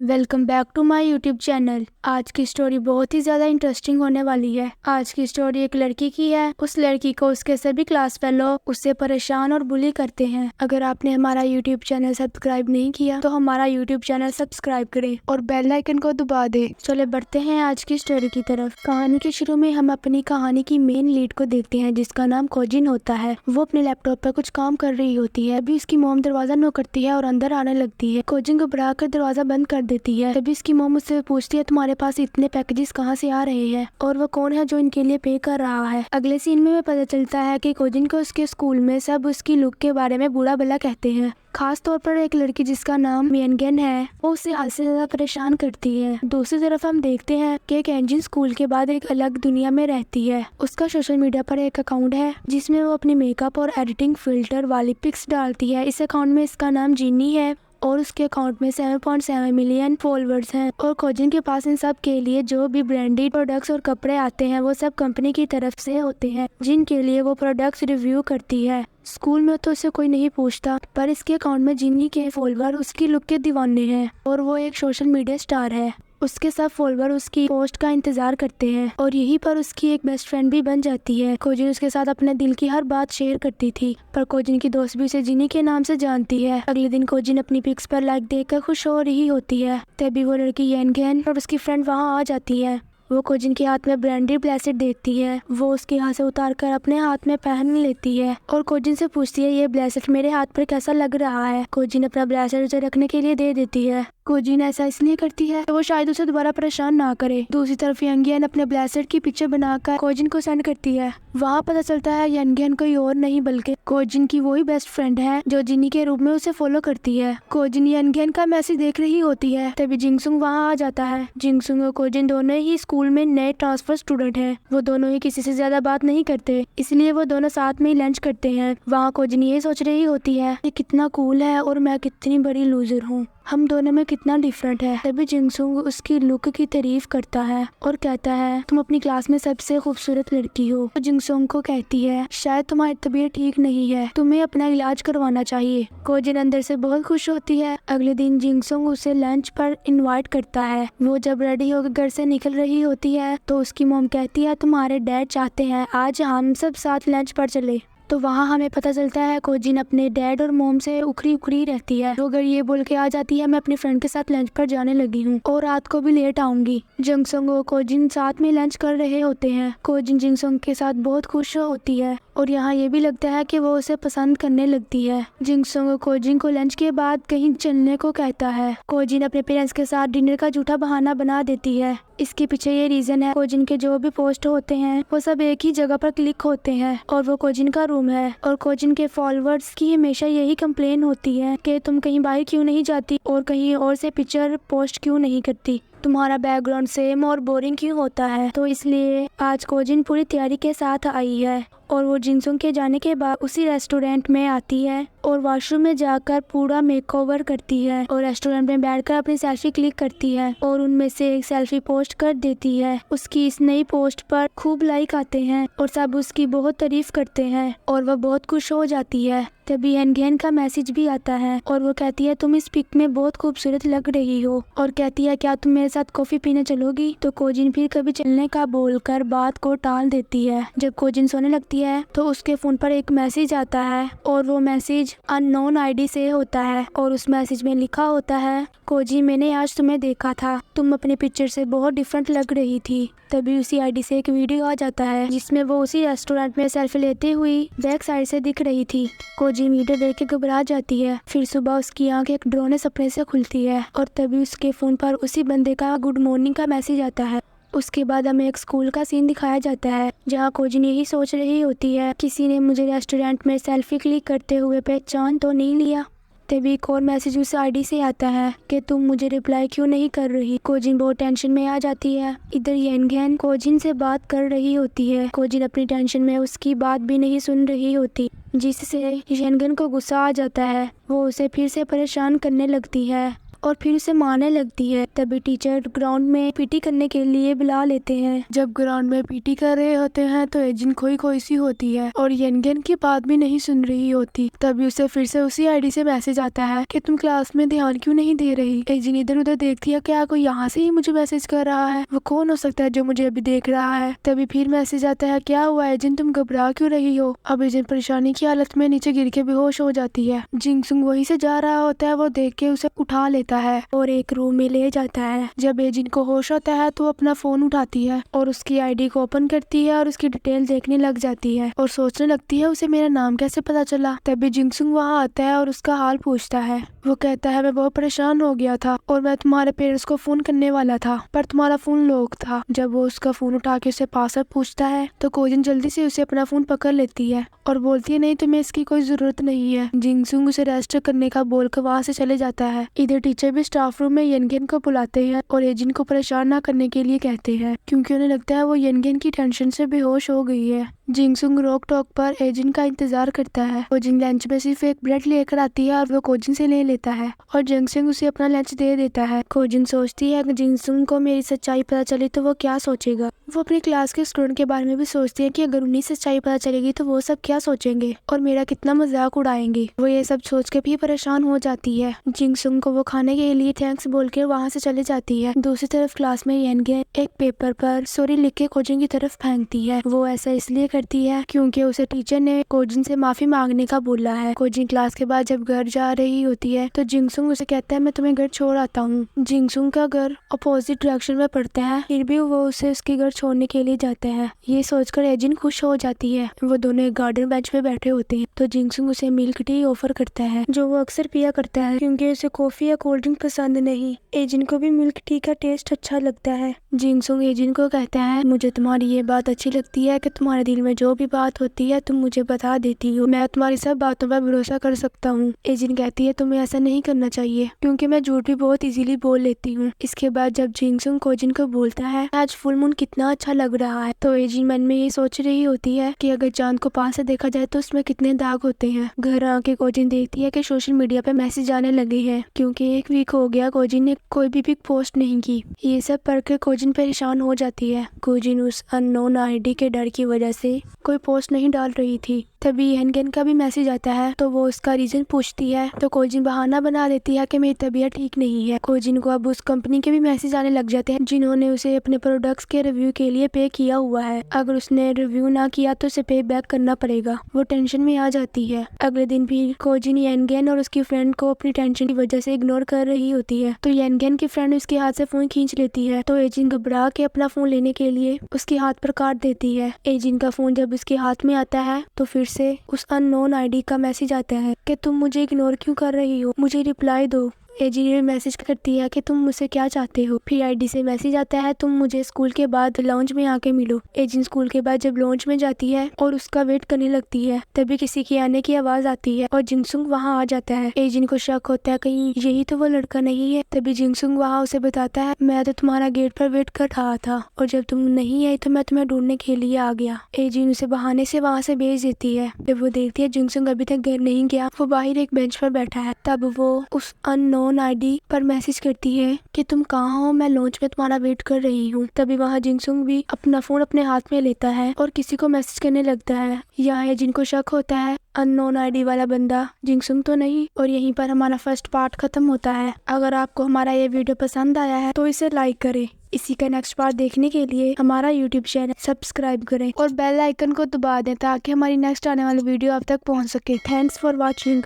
Welcome back to my YouTube channel. आज की story बहुत ही ज़्यादा इंटरेस्टिंग होने वाली है। आज की स्टोरी एक लड़की की है। उस लड़की को उसके सभी क्लास फेलो उससे परेशान और बुली करते हैं। अगर आपने हमारा यूट्यूब चैनल सब्सक्राइब नहीं किया तो हमारा यूट्यूब चैनल सब्सक्राइब करें और बेल आइकन को दबा दें। चले बढ़ते हैं आज की स्टोरी की तरफ। कहानी के शुरू में हम अपनी कहानी की मेन लीड को देखते हैं जिसका नाम कोजिन होता है। वो अपने लैपटॉप पर कुछ काम कर रही होती है। अभी उसकी मोम दरवाजा नॉक करती है और अंदर आने लगती है। कोजिन घबरा कर दरवाजा बंद कर देती है। तभी इसकी मोम उससे पूछती है तुम्हारे पास इतने पैकेजेस कहाँ से आ रहे हैं और वो कौन है जो इनके लिए पे कर रहा है। अगले सीन में पता चलता है कि कोजिन को उसके स्कूल में सब उसकी लुक के बारे में बुरा भला कहते हैं। खास तौर पर एक लड़की जिसका नाम मियनगेन है वो उसे हद से ज्यादा परेशान करती है। दूसरी तरफ हम देखते हैं कि एक एंजिन स्कूल के बाद एक अलग दुनिया में रहती है। उसका सोशल मीडिया पर एक अकाउंट है जिसमें वो अपनी मेकअप और एडिटिंग फिल्टर वाली पिक्स डालती है। इस अकाउंट में इसका नाम जिन्नी है और उसके अकाउंट में 7.7 मिलियन फॉलोअर्स हैं। और कोजिन के पास इन सब के लिए जो भी ब्रांडेड प्रोडक्ट्स और कपड़े आते हैं वो सब कंपनी की तरफ से होते हैं जिनके लिए वो प्रोडक्ट्स रिव्यू करती है। स्कूल में तो उसे कोई नहीं पूछता पर इसके अकाउंट में जिन्नी के फॉलोअर उसकी लुक के दीवाने हैं और वो एक सोशल मीडिया स्टार है। उसके सब फॉलोअर उसकी पोस्ट का इंतजार करते हैं और यहीं पर उसकी एक बेस्ट फ्रेंड भी बन जाती है। कोजिन उसके साथ अपने दिल की हर बात शेयर करती थी पर कोजिन की दोस्त भी उसे जिनी के नाम से जानती है। अगले दिन कोजिन अपनी पिक्स पर लाइक देकर खुश हो रही होती है। तभी वो लड़की येनगेन और उसकी फ्रेंड वहाँ आ जाती है। वो कोजिन के हाथ में ब्रांडेड ब्रेसलेट देखती है। वो उसके हाथ से उतार कर अपने हाथ में पहन लेती है और कोजिन से पूछती है ये ब्रेसलेट मेरे हाथ पर कैसा लग रहा है। कोजिन अपना ब्रेसलेट उसे रखने के लिए दे देती है। कोजिन ऐसा इसलिए करती है तो वो शायद उसे दोबारा परेशान ना करे। दूसरी तरफ यंगेन अपने ब्रेसलेट की पिक्चर बनाकर कोजिन को सेंड करती है। वहाँ पता चलता है यंगेन कोई और नहीं बल्कि कोजिन की वही बेस्ट फ्रेंड है जो जिनी के रूप में उसे फॉलो करती है। कोजिन यंगेन का मैसेज देख रही होती है तभी जिंगसुंग वहाँ आ जाता है। जिंगसुंग और कोजिन दोनों ही स्कूल में नए ट्रांसफर स्टूडेंट हैं। वो दोनों ही किसी से ज्यादा बात नहीं करते इसलिए वो दोनों साथ में ही लंच करते हैं। वहाँ कोजिन ये सोच रही होती है ये कितना कूल है और मैं कितनी बड़ी लूजर हूँ, हम दोनों में कितना डिफरेंट है। तभी जिंगसुंग उसकी लुक की तारीफ करता है और कहता है तुम अपनी क्लास में सबसे खूबसूरत लड़की हो। तो जिंगसुंग को कहती है शायद तुम्हारी तबीयत ठीक नहीं है, तुम्हें अपना इलाज करवाना चाहिए। कोजिन अंदर से बहुत खुश होती है। अगले दिन जिंगसुंग उसे लंच पर इनवाइट करता है। वो जब रेडी होकर घर से निकल रही होती है तो उसकी मॉम कहती है तुम्हारे डैड चाहते हैं आज हम सब साथ लंच पर चले। तो वहाँ हमें पता चलता है कोजिन अपने डैड और मोम से उखड़ी उखड़ी रहती है। वो अगर ये बोल के आ जाती है मैं अपने फ्रेंड के साथ लंच पर जाने लगी हूँ और रात को भी लेट आऊंगी। जिंगसुंग और कोजिन साथ में लंच कर रहे होते हैं। कोजिन जिंगसुंग के साथ बहुत खुश होती है और यहाँ ये भी लगता है कि वो उसे पसंद करने लगती है। जिंगसुंग और कोजिन को लंच के बाद कहीं चलने को कहता है। कोजिन अपने पेरेंट्स के साथ डिनर का झूठा बहाना बना देती है। इसके पीछे ये रीजन है कोजिन के जो भी पोस्ट होते हैं वो सब एक ही जगह पर क्लिक होते हैं और वो कोजिन का रूम है। और कोजिन के फॉलोअर्स की हमेशा यही कंप्लेन होती है कि तुम कहीं बाहर क्यों नहीं जाती और कहीं और से पिक्चर पोस्ट क्यों नहीं करती, तुम्हारा बैकग्राउंड सेम और बोरिंग क्यों होता है। तो इसलिए आज कोजिन पूरी तैयारी के साथ आई है और वो जिंगसुंग के जाने के बाद उसी रेस्टोरेंट में आती है और वॉशरूम में जाकर पूरा मेकओवर करती है और रेस्टोरेंट में बैठकर अपनी सेल्फी क्लिक करती है और उनमें से एक सेल्फी पोस्ट कर देती है। उसकी इस नई पोस्ट पर खूब लाइक आते हैं और सब उसकी बहुत तारीफ करते हैं और वह बहुत खुश हो जाती है। तभी यंगेन का मैसेज भी आता है और वो कहती है तुम इस पिक में बहुत खूबसूरत लग रही हो और कहती है क्या तुम मेरे साथ कॉफी पीने चलोगी। तो कोजिन फिर कभी चलने का बोलकर बात को टाल देती है। जब कोजिन सोने लगती है तो उसके फोन पर एक मैसेज आता है और वो मैसेज अननोन आईडी से होता है और उस मैसेज में लिखा होता है कोजी मैंने आज तुम्हें देखा था, तुम अपने पिक्चर से बहुत डिफरेंट लग रही थी। तभी उसी आईडी से एक वीडियो आ जाता है जिसमें वो उसी रेस्टोरेंट में सेल्फी लेते हुई बैक साइड से दिख रही थी। कोजी वीडियो देख के घबरा जाती है। फिर सुबह उसकी आंख एक डरावने सपने से खुलती है और तभी उसके फोन पर उसी बंदे का गुड मॉर्निंग का मैसेज आता है। उसके बाद हमें एक स्कूल का सीन दिखाया जाता है जहाँ कोजिन यही सोच रही होती है किसी ने मुझे रेस्टोरेंट में सेल्फी क्लिक करते हुए पहचान तो नहीं लिया। तभी एक और मैसेज उस आईडी से आता है कि तुम मुझे रिप्लाई क्यों नहीं कर रही। कोजिन बहुत टेंशन में आ जाती है। इधर यंगेन कोजिन से बात कर रही होती है। कोजिन अपनी टेंशन में उसकी बात भी नहीं सुन रही होती जिससे यंगेन को गुस्सा आ जाता है। वो उसे फिर से परेशान करने लगती है और फिर उसे मारने लगती है। तभी टीचर ग्राउंड में पीटी करने के लिए बुला लेते हैं। जब ग्राउंड में पीटी कर रहे होते हैं तो एजिन खोई सी होती है और यनगेन की बात भी नहीं सुन रही होती। तभी उसे फिर से उसी आईडी से मैसेज आता है कि तुम क्लास में ध्यान क्यों नहीं दे रही। एजिन इधर उधर देखती है, क्या कोई यहाँ से ही मुझे मैसेज कर रहा है, वो कौन हो सकता है जो मुझे अभी देख रहा है। तभी फिर मैसेज आता है, क्या हुआ एजिन, तुम घबरा क्यों रही हो। अब एजिन परेशानी की हालत में नीचे गिर के बेहोश हो जाती है। जिंगसुंग वहीं से जा रहा होता है, वो देख के उसे उठा लेता है और एक रूम में ले जाता है। जब एजिन को होश होता है तो अपना फोन उठाती है और उसकी आईडी को ओपन करती है और उसकी डिटेल देखने लग जाती है और सोचने लगती है उसे मेरा नाम कैसे पता चला। तभी जिंगसुंग वहाँ आता है और उसका हाल पूछता है। वो कहता है, मैं बहुत परेशान हो गया था और मैं तुम्हारे पेरेंट्स को फोन करने वाला था पर तुम्हारा फोन लॉक था। जब वो उसका फोन उठा के उसे पासवर्ड पूछता है तो कोजिन जल्दी से उसे अपना फोन पकड़ लेती है और बोलती है, नहीं तुम्हें इसकी कोई जरूरत नहीं है। जिंगसुंग उसे रेस्ट करने का बोलकर वहाँ से चले जाता है। इधर टीचर भी स्टाफ रूम में यनगेन को बुलाते हैं और एजिन को परेशान ना करने के लिए कहते हैं क्योंकि उन्हें लगता है वो यनगेन की टेंशन से बेहोश हो गई है। जिंगसुंग रोक टोक पर एजिन का इंतजार करता है। कोजिन लंच में सिर्फ एक ब्रेड लेकर आती है और वो कोजिन से ले लेता है और जिंगसुंग उसे अपना लंच दे देता है। कोजिन सोचती है कि जिंगसुंग को मेरी सच्चाई पता चली तो वो क्या सोचेगा। वो अपनी क्लास के स्टूडेंट के बारे में भी सोचती है कि अगर उन्हें सच्चाई पता चलेगी तो वो सब क्या सोचेंगे और मेरा कितना मजाक उड़ाएंगे। वो ये सब सोच के भी परेशान हो जाती है। जिंगसुंग को वो खाने के लिए थैंक्स बोलकर वहाँ से चले जाती है। दूसरी तरफ क्लास में यनगेन एक पेपर पर सॉरी लिख के कोजिन की तरफ फेंकती है। वो ऐसा इसलिए करती है क्योंकि उसे टीचर ने कोजिन से माफी मांगने का बोला है। कोजिन क्लास के बाद जब घर जा रही होती है तो जिंगसुंग उसे कहता है, मैं तुम्हें घर छोड़ आता हूँ। जिंगसुंग का घर अपोजिट डायरेक्शन में पड़ता है, फिर भी वो उसे उसके घर छोड़ने के लिए जाता है। ये सोचकर एजिन खुश हो जाती है। वो दोनों एक गार्डन बेंच पे बैठे होते हैं तो जिंगसुंग उसे मिल्क टी ऑफर करता है जो वो अक्सर पिया करता है क्योंकि उसे कॉफी या कोल्ड ड्रिंक पसंद नहीं। एजिन को भी मिल्क टी का टेस्ट अच्छा लगता है। जिंगसुंग एजिन को कहता है, मुझे तुम्हारी ये बात अच्छी लगती है कि तुम्हारे दिल में जो भी बात होती है तुम मुझे बता देती हो, मैं तुम्हारी सब बातों पर भरोसा कर सकता हूँ। एजिन कहती है, तुम्हें ऐसा नहीं करना चाहिए क्योंकि मैं झूठ भी बहुत इजीली बोल लेती हूँ। इसके बाद जब जिंगसुंग कोजिन को बोलता है आज फुल मून कितना अच्छा लग रहा है तो एजिन मन में ये सोच रही होती है कि अगर चांद को पास से देखा जाए तो उसमें कितने दाग होते हैं। घर आके कोजिन देखती है कि सोशल मीडिया पे मैसेज आने लगे हैं क्योंकि 1 वीक हो गया कोजिन ने कोई भी पिक पोस्ट नहीं की। ये सब पढ़कर कोजिन परेशान हो जाती है। कोजिन उस अननोन आईडी के डर की वजह से कोई पोस्ट नहीं डाल रही थी। तभी यनगेन का भी मैसेज आता है तो वो उसका रीजन पूछती है तो कोजिन बहाना बना देती है कि मेरी तबीयत ठीक नहीं है। कोजिन को अब उस कंपनी के भी मैसेज आने लग जाते हैं जिन्होंने उसे अपने प्रोडक्ट्स के रिव्यू के लिए पे किया हुआ है। अगर उसने रिव्यू ना किया तो उसे पे बैक करना पड़ेगा। वो टेंशन में आ जाती है। अगले दिन भी कोजिन यनगेन और उसकी फ्रेंड को अपनी टेंशन की वजह से इग्नोर कर रही होती है तो यनगेन की फ्रेंड उसके हाथ से फोन खींच लेती है तो एजिन घबरा के अपना फोन लेने के लिए उसके हाथ पर काट देती है। एजिन का फोन जब उसके हाथ में आता है तो फिर से उस अननोन आईडी का मैसेज आता है कि तुम मुझे इग्नोर क्यों कर रही हो, मुझे रिप्लाई दो। एजिन मैसेज करती है कि तुम मुझसे क्या चाहते हो। फिर आईडी से मैसेज आता है तुम मुझे स्कूल के बाद लॉन्च में आके मिलो। एजिन स्कूल के बाद जब लॉन्च में जाती है और उसका वेट करने लगती है तभी किसी के आने की आवाज आती है और जिंगसुंग वहाँ आ जाता है। एजिन को शक होता है कहीं यही तो वो लड़का नहीं है। तभी जिंगसुंग वहाँ उसे बताता है मैं तो तुम्हारा गेट पर वेट कर रहा था और जब तुम नहीं आई तो मैं तुम्हें ढूंढने के लिए आ गया। एजिन उसे बहाने से वहाँ से भेज देती है। जब वो देखती है जिंगसुंग अभी तक घर नहीं गया, वो बाहर एक बेंच पर बैठा है। तब वो उस अननोन आईडी पर मैसेज करती है कि तुम कहाँ हो, मैं लॉन्च में तुम्हारा वेट कर रही हूँ। तभी वहाँ जिंगसुंग भी अपना फोन अपने हाथ में लेता है और किसी को मैसेज करने लगता है। यहाँ है जिनको शक होता है अननोन आईडी वाला बंदा जिंगसुंग तो नहीं। और यहीं पर हमारा फर्स्ट पार्ट खत्म होता है। अगर आपको हमारा ये वीडियो पसंद आया है तो इसे लाइक करें। इसी का नेक्स्ट पार्ट देखने के लिए हमारा यूट्यूब चैनल सब्सक्राइब करें और बेल आइकन को दबा दें ताकि हमारी नेक्स्ट आने वाली वीडियो आप तक पहुंच सके। Thanks for watching.